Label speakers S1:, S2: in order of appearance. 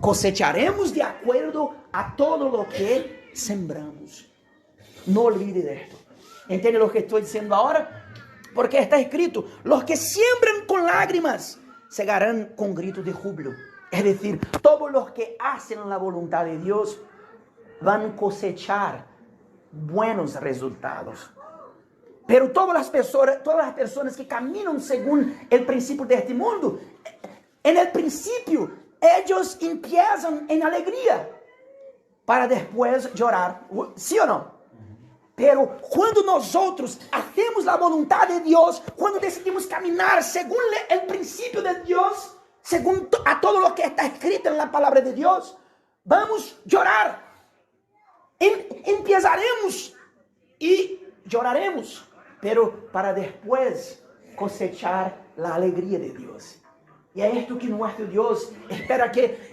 S1: cosecharemos de acuerdo a todo lo que sembramos. No olvide de esto. ¿Entiende lo que estoy diciendo ahora? Porque está escrito, los que siembran con lágrimas, segarán con gritos de júbilo. Es decir, todos los que hacen la voluntad de Dios van a cosechar buenos resultados. Pero todas las personas que caminan según el principio de este mundo, en el principio, ellos empiezan en alegría para después llorar. ¿Sí o no? Pero cuando nosotros hacemos la voluntad de Dios, cuando decidimos caminar según el principio de Dios, según a todo lo que está escrito en la palabra de Dios, vamos a llorar. Empezaremos y lloraremos, pero para después cosechar la alegría de Dios. Y es esto que nuestro Dios espera que